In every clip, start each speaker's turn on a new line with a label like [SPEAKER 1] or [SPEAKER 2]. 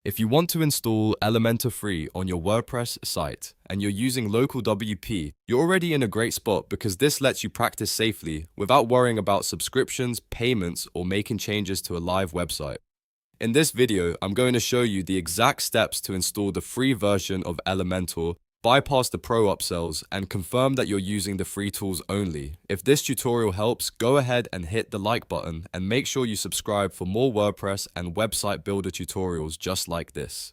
[SPEAKER 1] If you want to install Elementor Free on your WordPress site and you're using LocalWP, you're already in a great spot because this lets you practice safely without worrying about subscriptions, payments, or making changes to a live website. In this video, I'm going to show you the exact steps to install the free version of Elementor, bypass the Pro upsells, and confirm that you're using the free tools only. If this tutorial helps, go ahead and hit the like button and make sure you subscribe for more WordPress and website builder tutorials just like this.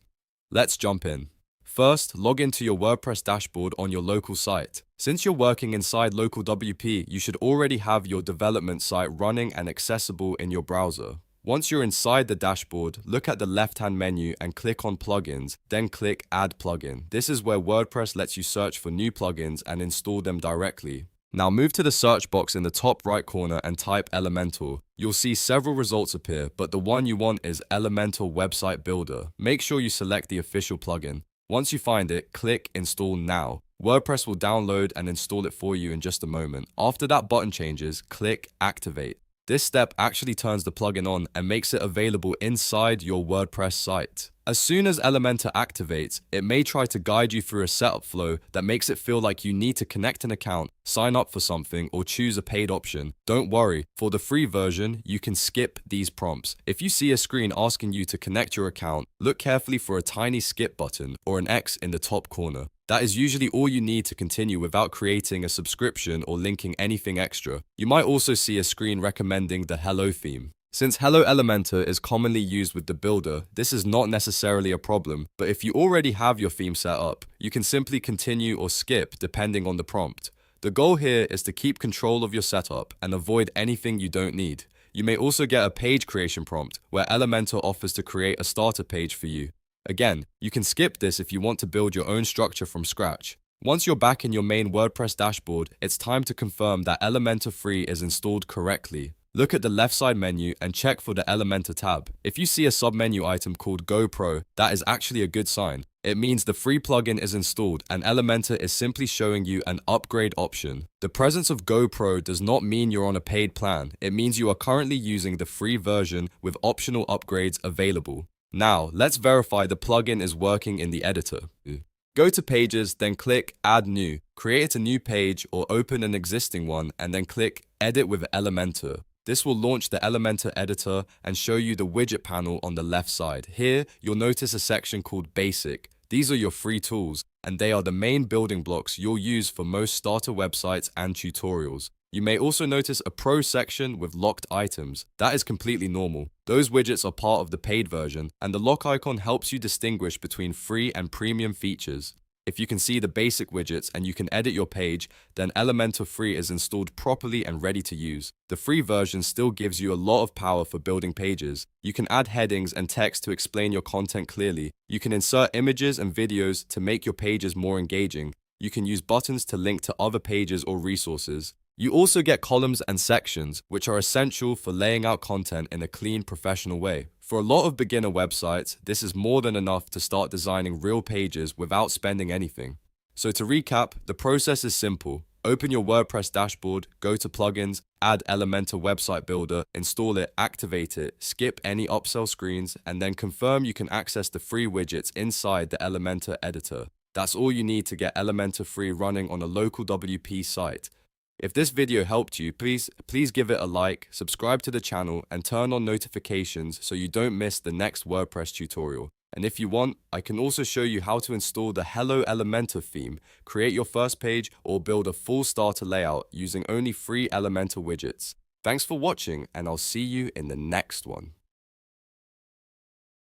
[SPEAKER 1] Let's jump in. First, log into your WordPress dashboard on your local site. Since you're working inside LocalWP, you should already have your development site running and accessible in your browser. Once you're inside the dashboard, look at the left-hand menu and click on Plugins, then click Add Plugin. This is where WordPress lets you search for new plugins and install them directly. Now move to the search box in the top right corner and type Elementor. You'll see several results appear, but the one you want is Elementor Website Builder. Make sure you select the official plugin. Once you find it, click Install Now. WordPress will download and install it for you in just a moment. After that button changes, click Activate. This step actually turns the plugin on and makes it available inside your WordPress site. As soon as Elementor activates, it may try to guide you through a setup flow that makes it feel like you need to connect an account, sign up for something, or choose a paid option. Don't worry, for the free version, you can skip these prompts. If you see a screen asking you to connect your account, look carefully for a tiny skip button or an X in the top corner. That is usually all you need to continue without creating a subscription or linking anything extra. You might also see a screen recommending the Hello theme. Since Hello Elementor is commonly used with the builder, this is not necessarily a problem, but if you already have your theme set up, you can simply continue or skip depending on the prompt. The goal here is to keep control of your setup and avoid anything you don't need. You may also get a page creation prompt where Elementor offers to create a starter page for you. Again, you can skip this if you want to build your own structure from scratch. Once you're back in your main WordPress dashboard, it's time to confirm that Elementor Free is installed correctly. Look at the left side menu and check for the Elementor tab. If you see a submenu item called Go Pro, that is actually a good sign. It means the free plugin is installed and Elementor is simply showing you an upgrade option. The presence of Go Pro does not mean you're on a paid plan. It means you are currently using the free version with optional upgrades available. Now, let's verify the plugin is working in the editor. Go to Pages, then click Add New. Create a new page or open an existing one and then click Edit with Elementor. This will launch the Elementor editor and show you the widget panel on the left side. Here, you'll notice a section called Basic. These are your free tools, and they are the main building blocks you'll use for most starter websites and tutorials. You may also notice a Pro section with locked items. That is completely normal. Those widgets are part of the paid version, and the lock icon helps you distinguish between free and premium features. If you can see the basic widgets and you can edit your page, then Elementor Free is installed properly and ready to use. The free version still gives you a lot of power for building pages. You can add headings and text to explain your content clearly. You can insert images and videos to make your pages more engaging. You can use buttons to link to other pages or resources. You also get columns and sections, which are essential for laying out content in a clean, professional way. For a lot of beginner websites, this is more than enough to start designing real pages without spending anything. So to recap, the process is simple. Open your WordPress dashboard, go to Plugins, add Elementor Website Builder, install it, activate it, skip any upsell screens, and then confirm you can access the free widgets inside the Elementor editor. That's all you need to get Elementor Free running on a LocalWP site. If this video helped you, please give it a like, subscribe to the channel, and turn on notifications so you don't miss the next WordPress tutorial. And if you want, I can also show you how to install the Hello Elementor theme, create your first page, or build a full starter layout using only free Elementor widgets. Thanks for watching, and I'll see you in the next one.